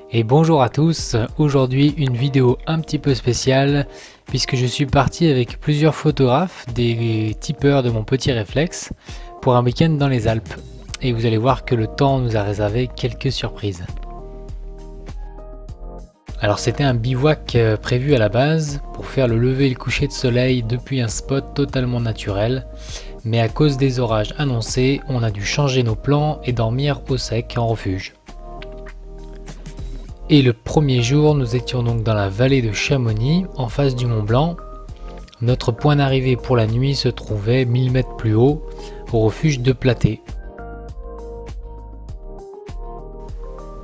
Et bonjour à tous, aujourd'hui une vidéo un petit peu spéciale puisque je suis parti avec plusieurs photographes, des tipeurs de mon petit réflexe pour un week-end dans les Alpes. Et vous allez voir que le temps nous a réservé quelques surprises. Alors c'était un bivouac prévu à la base pour faire le lever et le coucher de soleil depuis un spot totalement naturel. Mais à cause des orages annoncés, on a dû changer nos plans et dormir au sec en refuge. Et le premier jour, nous étions donc dans la vallée de Chamonix, en face du Mont Blanc. Notre point d'arrivée pour la nuit se trouvait 1000 mètres plus haut, au refuge de Platé.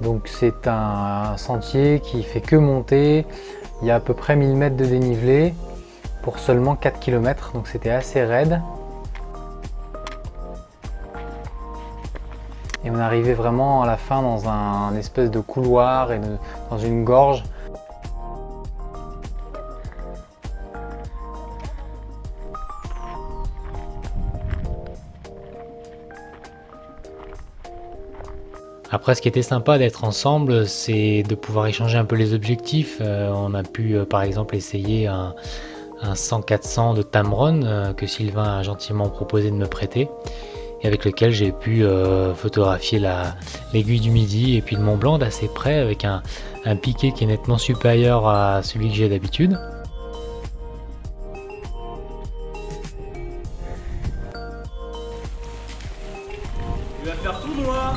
Donc c'est un sentier qui fait que monter, il y a à peu près 1000 mètres de dénivelé pour seulement 4 km, donc c'était assez raide. Et on arrivait vraiment à la fin dans un espèce de couloir et dans une gorge. Après, ce qui était sympa d'être ensemble, c'est de pouvoir échanger un peu les objectifs. On a pu par exemple essayer un 100-400 de Tamron que Sylvain a gentiment proposé de me prêter. Et avec lequel j'ai pu photographier l'aiguille du Midi et puis le Mont Blanc d'assez près avec un piqué qui est nettement supérieur à celui que j'ai d'habitude. Tu vas faire tout droit.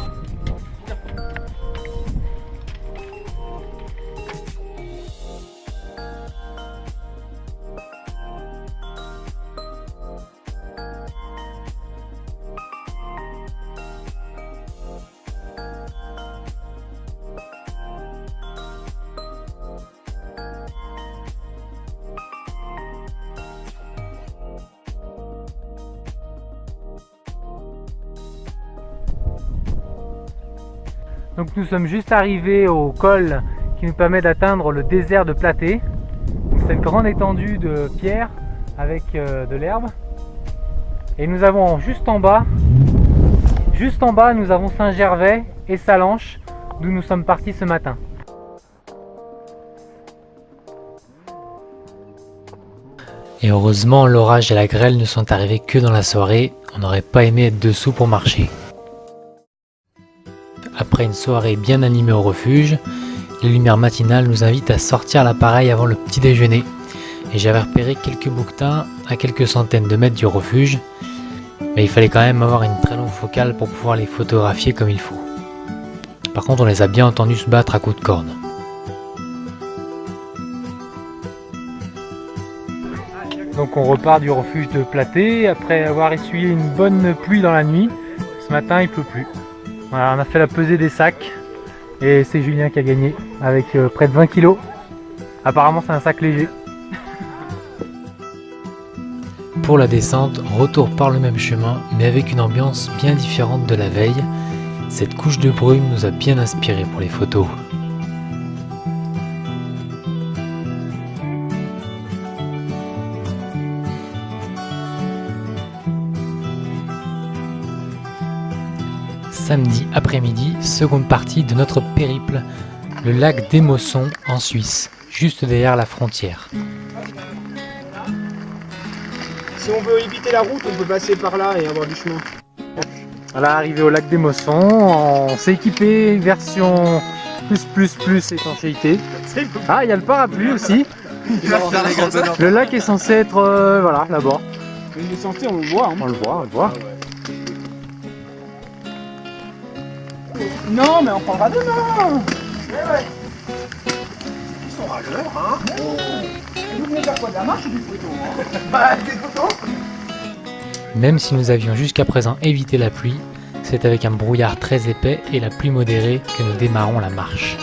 Donc nous sommes juste arrivés au col qui nous permet d'atteindre le désert de Platé. C'est une grande étendue de pierres avec de l'herbe. Et nous avons juste en bas, nous avons Saint-Gervais et Salanches, d'où nous sommes partis ce matin. Et heureusement, l'orage et la grêle ne sont arrivés que dans la soirée. On n'aurait pas aimé être dessous pour marcher. Après une soirée bien animée au refuge, les lumières matinales nous invitent à sortir l'appareil avant le petit déjeuner. Et j'avais repéré quelques bouquetins à quelques centaines de mètres du refuge, mais il fallait quand même avoir une très longue focale pour pouvoir les photographier comme il faut. Par contre, on les a bien entendus se battre à coups de corne. Donc on repart du refuge de Platé après avoir essuyé une bonne pluie dans la nuit. Ce matin il pleut plus. Voilà, on a fait la pesée des sacs et c'est Julien qui a gagné avec près de 20 kg. Apparemment c'est un sac léger. Pour la descente, retour par le même chemin, mais avec une ambiance bien différente de la veille. Cette couche de brume nous a bien inspiré pour les photos. Samedi après-midi, seconde partie de notre périple, le lac d'Émossons en Suisse, juste derrière la frontière. Si on veut éviter la route, on peut passer par là et avoir du chemin. Voilà, arrivé au lac d'Émossons, on s'est équipé version plus étanchéité. Ah, il y a le parapluie aussi. Le lac est censé être voilà, là-bas. Il est censé, on le voit. Hein. On le voit. Non, mais on prendra demain. Ouais. Ils sont râleurs, hein. Et vous venez faire quoi, de la marche ou du photo, hein? Bah, des photos. Même si nous avions jusqu'à présent évité la pluie, c'est avec un brouillard très épais et la pluie modérée que nous démarrons la marche.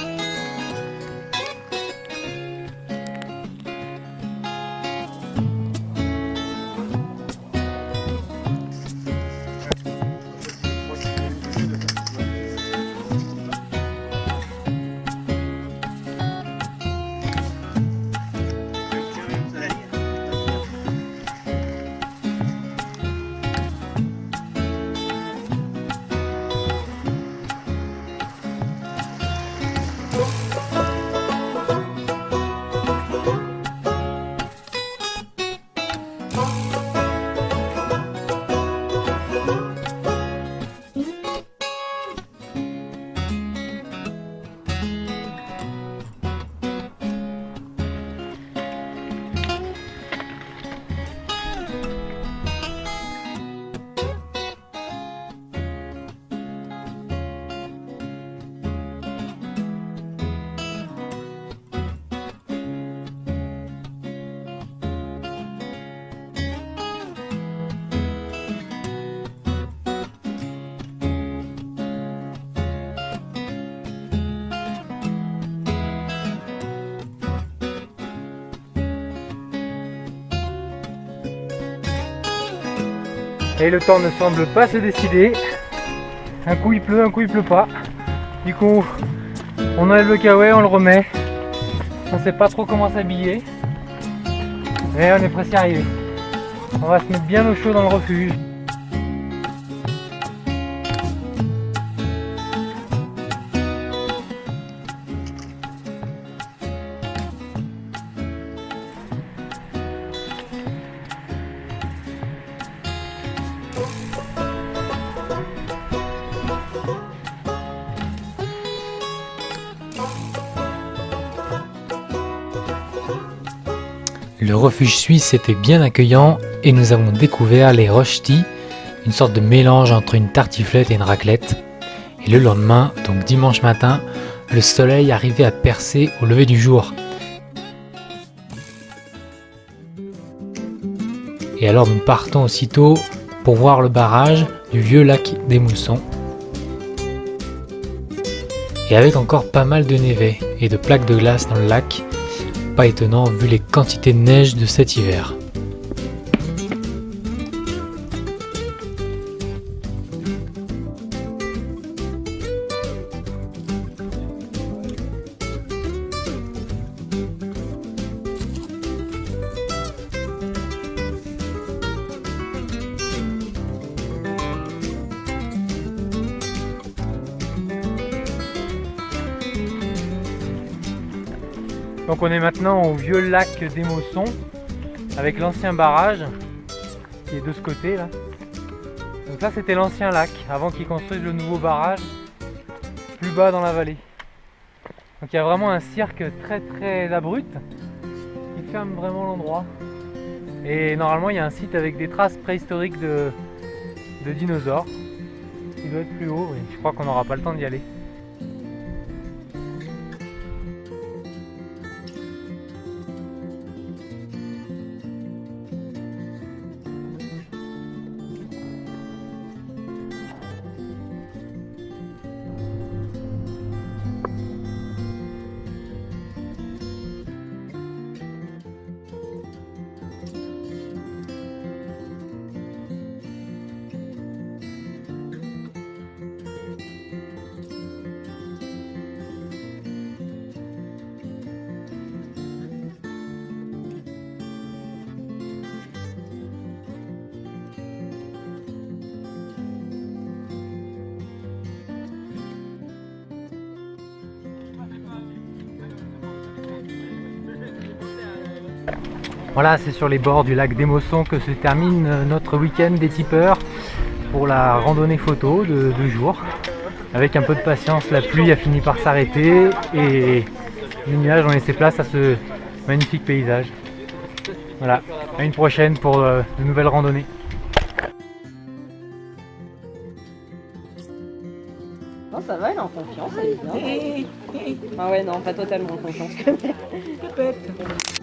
Et le temps ne semble pas se décider. Un coup il pleut pas. Du coup, on enlève le kawaii, on le remet. On sait pas trop comment s'habiller. Mais on est presque arrivé. On va se mettre bien au chaud dans le refuge. Le refuge suisse était bien accueillant et nous avons découvert les rochtis, une sorte de mélange entre une tartiflette et une raclette. Et le lendemain, donc dimanche matin, le soleil arrivait à percer au lever du jour. Et alors nous partons aussitôt pour voir le barrage du vieux lac des Moussons. Et avec encore pas mal de névé et de plaques de glace dans le lac, pas étonnant vu les quantités de neige de cet hiver. Donc on est maintenant au vieux lac des Moussons avec l'ancien barrage qui est de ce côté là. Donc ça c'était l'ancien lac avant qu'ils construisent le nouveau barrage plus bas dans la vallée. Donc il y a vraiment un cirque très abrupt qui ferme vraiment l'endroit. Et normalement il y a un site avec des traces préhistoriques de dinosaures qui doit être plus haut, et je crois qu'on n'aura pas le temps d'y aller. Voilà, c'est sur les bords du lac des Moussons que se termine notre week-end des tipeurs pour la randonnée photo de 2 jours. Avec un peu de patience, la pluie a fini par s'arrêter et les nuages ont laissé place à ce magnifique paysage. Voilà, à une prochaine pour de nouvelles randonnées. Non, ça va, elle est en confiance, elle est bien. Ah ouais, non, pas totalement en confiance. Peut-être.